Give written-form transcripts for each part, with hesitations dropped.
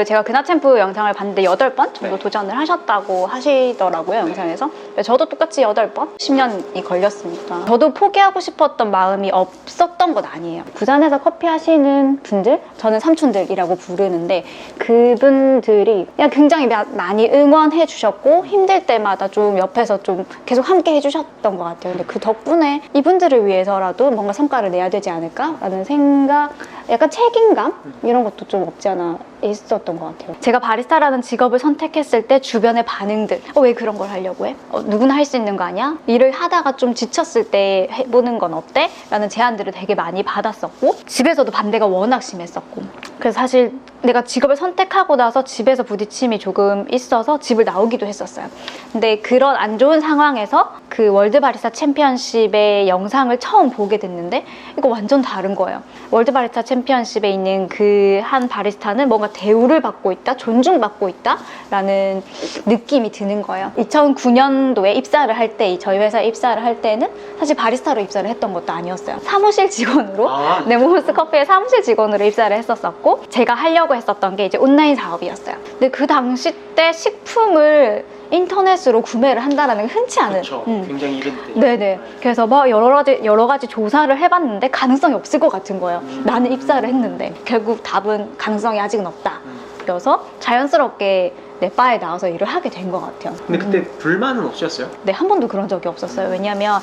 제가 그나챔프 영상을 봤는데 8번 정도 도전을 하셨다고 하시더라고요, 영상에서. 저도 똑같이 8번, 10년이 걸렸으니까. 저도 포기하고 싶었던 마음이 없었던 건 아니에요. 부산에서 커피 하시는 분들, 저는 삼촌들이라고 부르는데 그분들이 그냥 굉장히 많이 응원해 주셨고 힘들 때마다 좀 옆에서 좀 계속 함께 해주셨던 것 같아요. 근데 그 덕분에 이분들을 위해서라도 뭔가 성과를 내야 되지 않을까라는 생각, 약간 책임감? 이런 것도 좀 없지 않아 있었던 것 같아요. 제가 바리스타라는 직업을 선택했을 때 주변의 반응들, 왜 그런 걸 하려고 해? 누구나 할 수 있는 거 아니야? 일을 하다가 좀 지쳤을 때 해보는 건 어때? 라는 제안들을 되게 많이 받았었고 집에서도 반대가 워낙 심했었고 그래서 사실 내가 직업을 선택하고 나서 집에서 부딪힘이 조금 있어서 집을 나오기도 했었어요. 근데 그런 안 좋은 상황에서 그 월드 바리스타 챔피언십의 영상을 처음 보게 됐는데 이거 완전 다른 거예요. 월드 바리스타 챔피언십에 있는 그 한 바리스타는 뭔가 대우를 받고 있다, 존중받고 있다 라는 느낌이 드는 거예요. 2009년도에 입사를 할 때, 저희 회사에 입사를 할 때는 사실 바리스타로 입사를 했던 것도 아니었어요. 사무실 직원으로, 모모스 커피의 사무실 직원으로 입사를 했었고 제가 하려고 했었던 게 이제 온라인 사업이었어요. 근데 그 당시 때 식품을 인터넷으로 구매를 한다는 게 흔치 않은. 그렇죠. 굉장히 이른데. 네네. 그래서 막 여러 가지 조사를 해봤는데 가능성이 없을 것 같은 거예요. 나는 입사를 했는데 결국 답은 가능성이 아직은 없다. 그래서 자연스럽게 내 바에 나와서 일을 하게 된 것 같아요. 근데 그때 불만은 없으셨어요? 네, 한 번도 그런 적이 없었어요. 왜냐면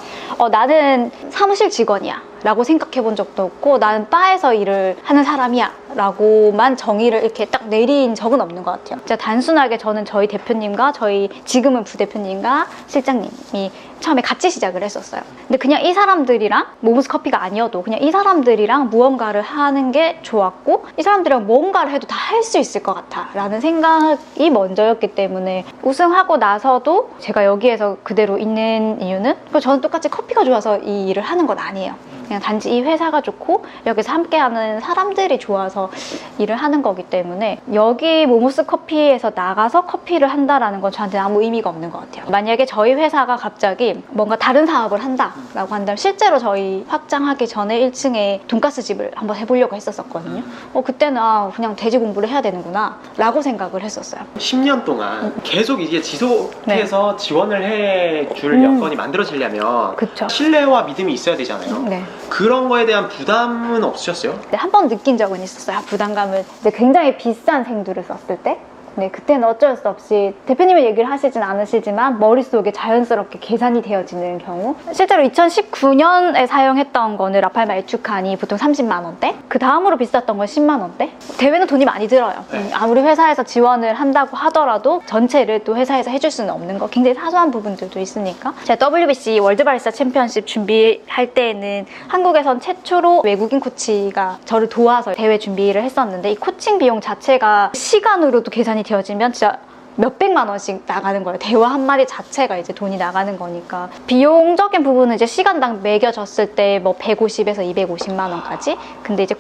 나는 사무실 직원이야 라고 생각해 본 적도 없고 나는 바에서 일을 하는 사람이야 라고만 정의를 이렇게 딱 내린 적은 없는 것 같아요. 진짜 단순하게 저는 저희 대표님과 저희 지금은 부대표님과 실장님이 처음에 같이 시작을 했었어요. 근데 그냥 이 사람들이랑 모모스 커피가 아니어도 그냥 이 사람들이랑 무언가를 하는 게 좋았고 이 사람들이랑 뭔가를 해도 다 할 수 있을 것 같아 라는 생각이 먼저였기 때문에 우승하고 나서도 제가 여기에서 그대로 있는 이유는 저는 똑같이 커피가 좋아서 이 일을 하는 건 아니에요. 그냥 단지 이 회사가 좋고 여기서 함께하는 사람들이 좋아서 일을 하는 거기 때문에 여기 모모스 커피에서 나가서 커피를 한다라는 건 저한테는 아무 의미가 없는 것 같아요. 만약에 저희 회사가 갑자기 뭔가 다른 사업을 한다라고 한다면 실제로 저희 확장하기 전에 1층에 돈가스 집을 한번 해보려고 했었거든요. 그때는 그냥 돼지 공부를 해야 되는구나 라고 생각을 했었어요. 10년 동안 계속 이게 지속해서 지원을 해줄 여건이 만들어지려면 그쵸. 신뢰와 믿음이 있어야 되잖아요. 네. 그런 거에 대한 부담은 없으셨어요? 네, 한 번 느낀 적은 있었어요. 부담감을. 근데 굉장히 비싼 생두를 썼을 때 네, 그때는 어쩔 수 없이 대표님이 얘기를 하시진 않으시지만 머릿속에 자연스럽게 계산이 되어지는 경우 실제로 2019년에 사용했던 거는 라팔마 에튜칸이 보통 30만 원대 그 다음으로 비쌌던 건 10만 원대 대회는 돈이 많이 들어요. 아무리 회사에서 지원을 한다고 하더라도 전체를 또 회사에서 해줄 수는 없는 거 굉장히 사소한 부분들도 있으니까 제가 WBC 월드 바리스타 챔피언십 준비할 때에는 한국에선 최초로 외국인 코치가 저를 도와서 대회 준비를 했었는데 이 코칭 비용 자체가 시간으로도 계산이 되어지면 진짜 몇백만 원씩 나가는 거예요. 대화 한 마리 자체가 이제 돈이 나가는 거니까 비용적인 부분은 이제 시간당 매겨졌을 때 뭐 150에서 250만 원까지 근데 이제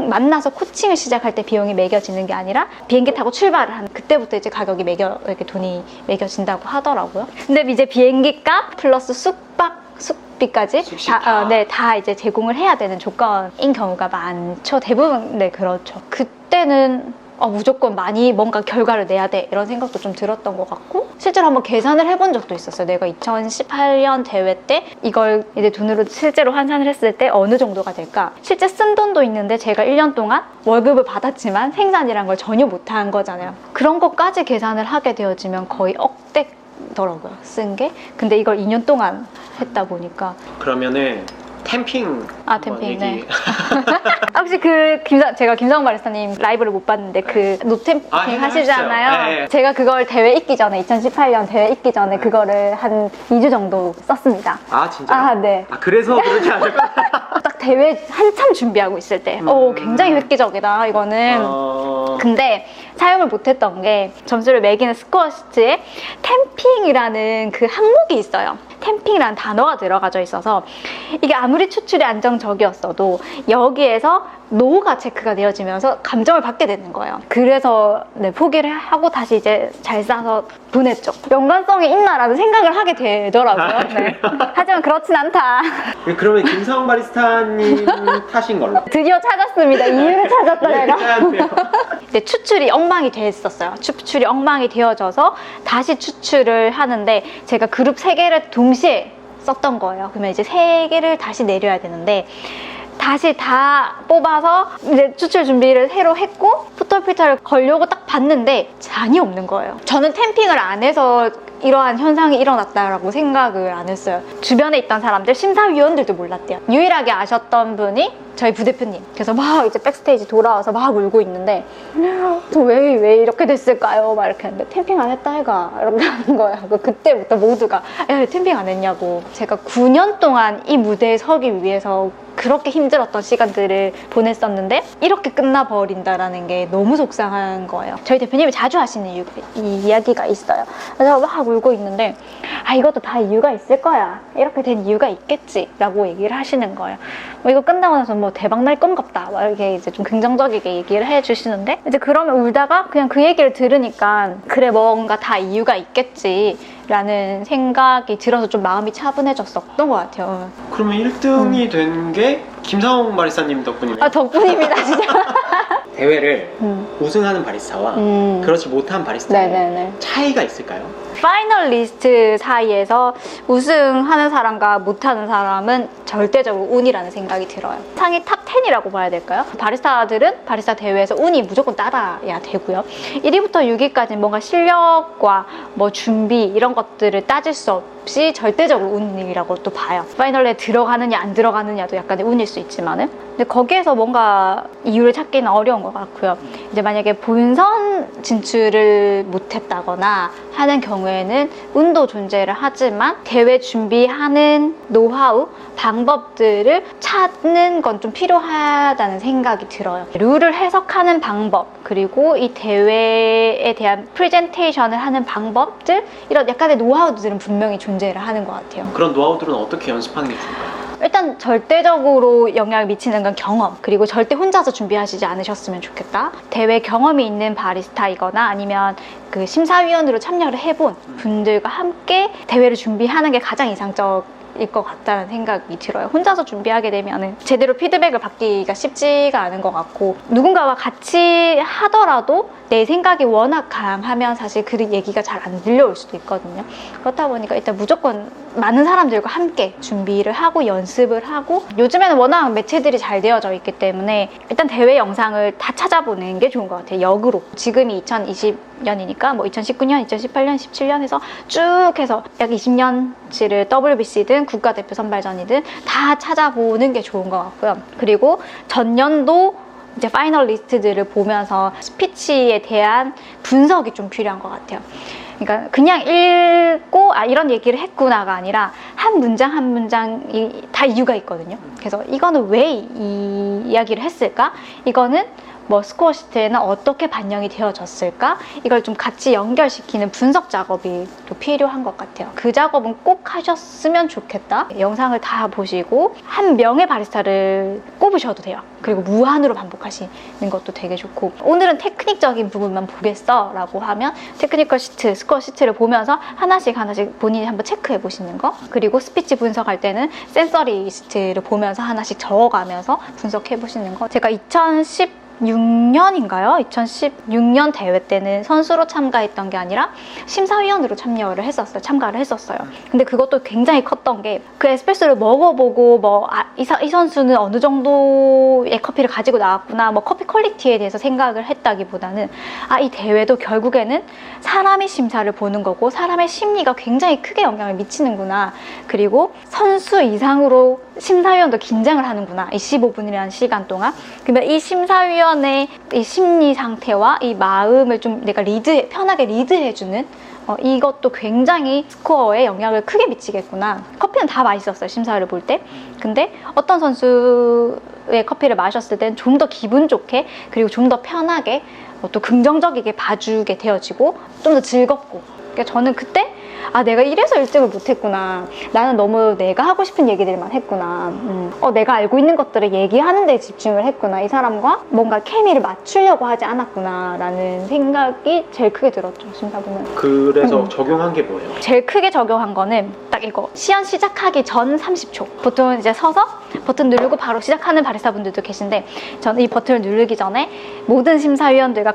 만나서 코칭을 시작할 때 비용이 매겨지는 게 아니라 비행기 타고 출발을 하는 그때부터 이제 가격이 이렇게 돈이 매겨진다고 하더라고요. 근데 이제 비행기 값 플러스 숙박비까지 다 이제 제공을 해야 되는 조건인 경우가 많죠. 대부분 네 그렇죠. 그때는 무조건 많이 뭔가 결과를 내야 돼 이런 생각도 좀 들었던 것 같고 실제로 한번 계산을 해본 적도 있었어요. 내가 2018년 대회 때 이걸 이제 돈으로 실제로 환산을 했을 때 어느 정도가 될까 실제 쓴 돈도 있는데 제가 1년 동안 월급을 받았지만 생산이란 걸 전혀 못한 거잖아요. 그런 것까지 계산을 하게 되어지면 거의 억대더라고요 쓴 게. 근데 이걸 2년 동안 했다 보니까 그러면은 템핑 템핑 네. 혹시 제가 김성훈 바리스타님 라이브를 못 봤는데 그 노템핑 하시잖아요. 네. 제가 그걸 대회 있기 전에 2018년 대회 있기 전에 그거를 한 2주 정도 썼습니다. 진짜요? 네. 그래서 그렇지 않을까? 딱 대회 한참 준비하고 있을 때 굉장히 획기적이다 이거는. 근데 사용을 못했던 게 점수를 매기는 스코어 시트에 템핑이라는 그 항목이 있어요. 캠핑이라는 단어가 들어가져 있어서 이게 아무리 추출이 안정적이었어도 여기에서 노후가 체크가 되어지면서 감정을 받게 되는 거예요. 그래서 네, 포기를 하고 다시 이제 잘 싸서 보냈죠. 연관성이 있나라는 생각을 하게 되더라고요. 네. 하지만 그렇진 않다. 그러면 김사원 바리스타님 탓인 걸로. 드디어 찾았습니다. 이유를 찾았다 내가. 괜찮네요. 이제 추출이 엉망이 됐었어요. 추출이 엉망이 되어져서 다시 추출을 하는데 제가 그룹 3개를 동시에 썼던 거예요. 그러면 이제 3개를 다시 내려야 되는데 다시 다 뽑아서 이제 추출 준비를 새로 했고 포털필터를 걸려고 딱 봤는데 잔이 없는 거예요. 저는 템핑을 안 해서 이러한 현상이 일어났다라고 생각을 안 했어요. 주변에 있던 사람들, 심사위원들도 몰랐대요. 유일하게 아셨던 분이 저희 부대표님. 그래서 막 이제 백스테이지 돌아와서 막 울고 있는데 왜 이렇게 됐을까요? 막 이렇게 했는데 템핑 안 했다 해가 이렇게 하는 거예요. 그때부터 모두가 왜 템핑 안 했냐고. 제가 9년 동안 이 무대에 서기 위해서 그렇게 힘들었던 시간들을 보냈었는데 이렇게 끝나버린다라는 게 너무 속상한 거예요. 저희 대표님이 자주 하시는 이야기가 있어요. 그래서 막 울고 있는데 이것도 다 이유가 있을 거야. 이렇게 된 이유가 있겠지 라고 얘기를 하시는 거예요. 이거 끝나고 나서 뭐 대박 날 건갑다 막 이렇게 이제 좀 긍정적이게 얘기를 해주시는데 이제 그러면 울다가 그냥 그 얘기를 들으니까 그래 뭔가 다 이유가 있겠지 라는 생각이 들어서 좀 마음이 차분해졌었던 것 같아요. 그러면 1등이 된 게 김사원 바리스타님 덕분이네요. 덕분입니다 진짜. 대회를 우승하는 바리스타와 그렇지 못한 바리스타의 네네네. 차이가 있을까요? 파이널리스트 사이에서 우승하는 사람과 못하는 사람은 절대적으로 운이라는 생각이 들어요. 상위 탑 10이라고 봐야 될까요? 바리스타들은 바리스타 대회에서 운이 무조건 따라야 되고요. 1위부터 6위까지는 뭔가 실력과 뭐 준비 이런 것들을 따질 수 없이 절대적으로 운이라고 또 봐요. 파이널에 들어가느냐 안 들어가느냐도 약간의 운일 수 있지만은 근데 거기에서 뭔가 이유를 찾기는 어려운 것 같고요. 이제 만약에 본선 진출을 못했다거나 하는 경우에는 운도 존재를 하지만 대회 준비하는 노하우, 방법들을 찾는 건 좀 필요하다는 생각이 들어요. 룰을 해석하는 방법, 그리고 이 대회에 대한 프레젠테이션을 하는 방법들, 이런 약간의 노하우들은 분명히 존재를 하는 것 같아요. 그런 노하우들은 어떻게 연습하는 게 좋을까요? 일단 절대적으로 영향을 미치는 건 경험, 그리고 절대 혼자서 준비하시지 않으셨으면 좋겠다. 대회 경험이 있는 바리스타이거나 아니면 그 심사위원으로 참여를 해본 분들과 함께 대회를 준비하는 게 가장 이상적일 것 같다는 생각이 들어요. 혼자서 준비하게 되면 제대로 피드백을 받기가 쉽지가 않은 것 같고 누군가와 같이 하더라도 내 생각이 워낙 강하면 사실 그 얘기가 잘 안 들려올 수도 있거든요. 그렇다 보니까 일단 무조건 많은 사람들과 함께 준비를 하고 연습을 하고 요즘에는 워낙 매체들이 잘 되어져 있기 때문에 일단 대회 영상을 다 찾아보는 게 좋은 것 같아요. 역으로. 지금이 2020년이니까 뭐 2019년, 2018년, 17년 해서 쭉 해서 약 20년치를 WBC든 국가대표 선발전이든 다 찾아보는 게 좋은 것 같고요. 그리고 전년도 이제 파이널리스트들을 보면서 스피치에 대한 분석이 좀 필요한 것 같아요. 그러니까 그냥 읽고 이런 얘기를 했구나가 아니라 한 문장 한 문장이 다 이유가 있거든요. 그래서 이거는 왜 이 이야기를 했을까? 이거는 뭐 스코어 시트에는 어떻게 반영이 되어졌을까? 이걸 좀 같이 연결시키는 분석 작업이 또 필요한 것 같아요. 그 작업은 꼭 하셨으면 좋겠다. 영상을 다 보시고 한 명의 바리스타를 꼽으셔도 돼요. 그리고 무한으로 반복하시는 것도 되게 좋고 오늘은 테크닉적인 부분만 보겠어 라고 하면 테크니컬 시트, 스코어 시트를 보면서 하나씩 본인이 한번 체크해 보시는 거 그리고 스피치 분석할 때는 센서리 리스트를 보면서 하나씩 적어가면서 분석해 보시는 거 제가 2016년인가요? 2016년 대회 때는 선수로 참가했던 게 아니라 심사위원으로 참가를 했었어요. 근데 그것도 굉장히 컸던 게 그 에스프레소를 먹어보고 이 선수는 어느 정도의 커피를 가지고 나왔구나 뭐 커피 퀄리티에 대해서 생각을 했다기보다는 이 대회도 결국에는 사람의 심사를 보는 거고 사람의 심리가 굉장히 크게 영향을 미치는구나. 그리고 선수 이상으로 심사위원도 긴장을 하는구나. 이 15분이라는 시간 동안. 그러면 이 심사위원의 이 심리 상태와 이 마음을 좀 내가 편하게 리드해주는 이것도 굉장히 스코어에 영향을 크게 미치겠구나. 커피는 다 맛있었어요, 심사를 볼 때. 근데 어떤 선수의 커피를 마셨을 때는 좀 더 기분 좋게 그리고 좀 더 편하게 또 긍정적이게 봐주게 되어지고 좀 더 즐겁고. 그러니까 저는 그때 아 내가 이래서 1등을 못했구나. 나는 너무 내가 하고 싶은 얘기들만 했구나. 내가 알고 있는 것들을 얘기하는 데 집중을 했구나. 이 사람과 뭔가 케미를 맞추려고 하지 않았구나 라는 생각이 제일 크게 들었죠, 심사보는. 그래서 적용한 게 뭐예요? 제일 크게 적용한 거는 딱 이거, 시연 시작하기 전 30초. 보통 이제 서서 버튼 누르고 바로 시작하는 바리스타분들도 계신데, 저는 이 버튼을 누르기 전에 모든 심사위원들과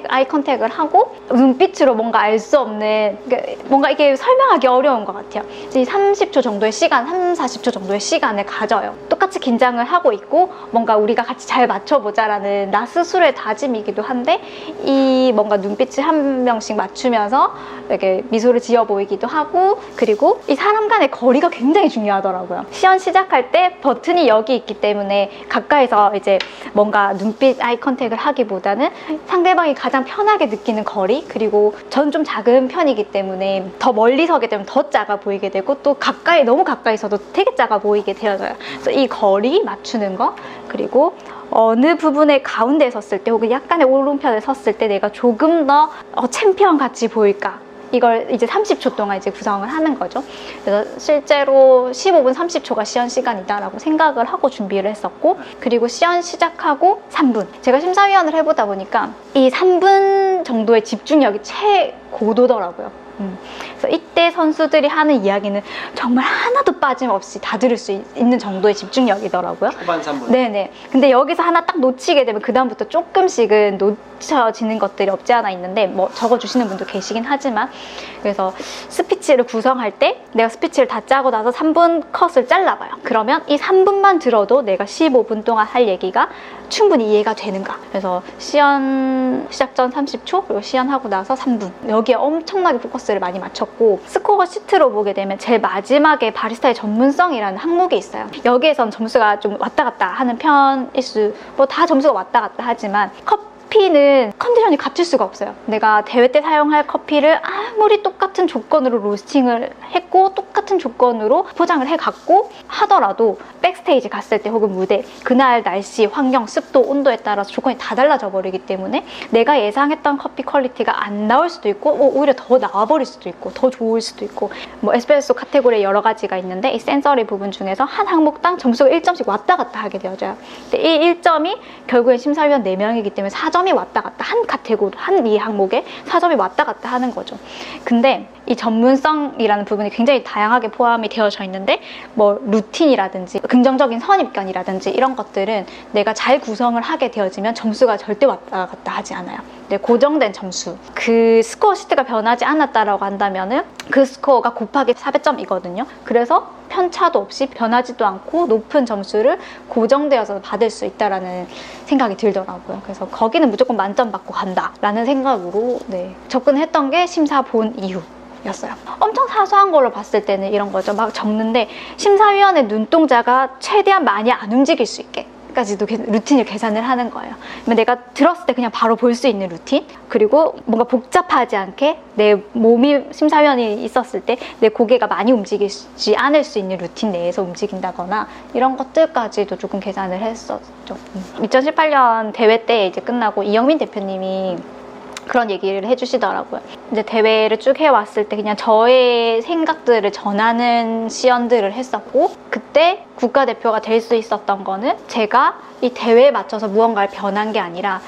아이 컨택을 하고 눈빛으로 뭔가 알 수 없는, 뭔가 이게 설명하기 어려운 것 같아요. 이 30초 정도의 시간, 40초 정도의 시간을 가져요. 똑같이 긴장을 하고 있고 뭔가 우리가 같이 잘 맞춰보자라는 나 스스로의 다짐이기도 한데, 이 뭔가 눈빛을 한 명씩 맞추면서 이렇게 미소를 지어 보이기도 하고, 그리고 이 사람 간의 거리가 굉장히 중요하더라고요. 시연 시작할 때 버튼이 여기 있기 때문에 가까이서 이제 뭔가 눈빛 아이 컨택을 하기보다는 상대방이 가장 편하게 느끼는 거리, 그리고 전 좀 작은 편이기 때문에 더 멀리 서게 되면 더 작아 보이게 되고, 또 가까이, 너무 가까이 서도 되게 작아 보이게 되어져요. 그래서 이 거리 맞추는 거, 그리고 어느 부분의 가운데에 섰을 때 혹은 약간의 오른편에 섰을 때 내가 조금 더 챔피언 같이 보일까, 이걸 이제 30초 동안 이제 구성을 하는 거죠. 그래서 실제로 15분 30초가 시연 시간이다라고 생각을 하고 준비를 했었고, 그리고 시연 시작하고 3분. 제가 심사위원을 해보다 보니까 이 3분 정도의 집중력이 최고도더라고요. 그래서 이때 선수들이 하는 이야기는 정말 하나도 빠짐없이 다 들을 수 있는 정도의 집중력이더라고요. 초반 3분. 네네. 근데 여기서 하나 딱 놓치게 되면 그 다음부터 조금씩은 놓쳐지는 것들이 없지 않아 있는데, 뭐 적어주시는 분도 계시긴 하지만, 그래서 스피치를 구성할 때 내가 스피치를 다 짜고 나서 3분 컷을 잘라봐요. 그러면 이 3분만 들어도 내가 15분 동안 할 얘기가 충분히 이해가 되는가. 그래서 시연 시작 전 30초, 그리고 시연하고 나서 3분. 여기에 엄청나게 포커스를 많이 맞췄고, 스코어 시트로 보게 되면 제일 마지막에 바리스타의 전문성이라는 항목이 있어요. 여기에선 점수가 좀 왔다 갔다 하는 편일 수, 뭐 다 점수가 왔다 갔다 하지만, 커피는 컨디션이 같을 수가 없어요. 내가 대회 때 사용할 커피를 아무리 똑같은 조건으로 로스팅을 했고 똑같은 조건으로 포장을 해갔고 하더라도 백스테이지 갔을 때 혹은 무대, 그날 날씨, 환경, 습도, 온도에 따라서 조건이 다 달라져 버리기 때문에 내가 예상했던 커피 퀄리티가 안 나올 수도 있고, 오히려 더 나와버릴 수도 있고 더 좋을 수도 있고, 뭐 에스프레소 카테고리에 여러 가지가 있는데 이 센서리 부분 중에서 한 항목당 점수가 1점씩 왔다 갔다 하게 되어져요. 근데 이 1점이 결국엔 심사위원 4명이기 때문에 4점이 왔다 갔다, 한 카테고리, 한 이 항목에 4점이 왔다 갔다 하는 거죠. 근데 이 전문성이라는 부분이 굉장히 다양하게 포함이 되어져 있는데, 뭐 루틴이라든지 긍정적인 선입견이라든지 이런 것들은 내가 잘 구성을 하게 되어지면 점수가 절대 왔다 갔다 하지 않아요. 네, 고정된 점수, 그 스코어 시트가 변하지 않았다라고 한다면은 그 스코어가 곱하기 400점이거든요. 그래서 편차도 없이 변하지도 않고 높은 점수를 고정되어서 받을 수 있다라는 생각이 들더라고요. 그래서 거기는 무조건 만점 받고 간다라는 생각으로 접근했던 게 심사 본 이후 였어요. 엄청 사소한 걸로 봤을 때는 이런 거죠. 막 적는데 심사위원의 눈동자가 최대한 많이 안 움직일 수 있게 까지도 루틴을 계산을 하는 거예요. 내가 들었을 때 그냥 바로 볼 수 있는 루틴, 그리고 뭔가 복잡하지 않게 내 몸이, 심사위원이 있었을 때 내 고개가 많이 움직이지 않을 수 있는 루틴 내에서 움직인다거나 이런 것들까지도 조금 계산을 했었죠. 2018년 대회 때 이제 끝나고 이영민 대표님이 그런 얘기를 해주시더라고요. 이제 대회를 쭉 해왔을 때 그냥 저의 생각들을 전하는 시연들을 했었고, 그때 국가대표가 될 수 있었던 거는 제가 이 대회에 맞춰서 무언가를 변한 게 아니라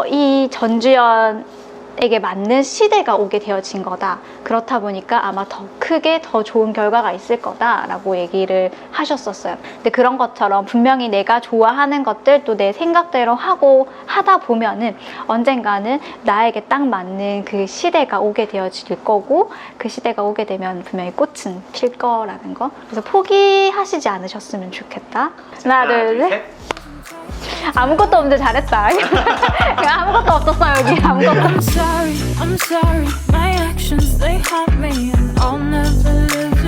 이 전주연에게 맞는 시대가 오게 되어진 거다. 그렇다 보니까 아마 더 크게 더 좋은 결과가 있을 거다라고 얘기를 하셨었어요. 근데 그런 것처럼 분명히 내가 좋아하는 것들, 또 내 생각대로 하다 보면은 언젠가는 나에게 딱 맞는 그 시대가 오게 되어질 거고, 그 시대가 오게 되면 분명히 꽃은 필 거라는 거. 그래서 포기하시지 않으셨으면 좋겠다. 하나, 둘, 셋. 아무것도 없는데 잘했다. 아무것도 없었어 여기. 아무것도. I'm sorry, my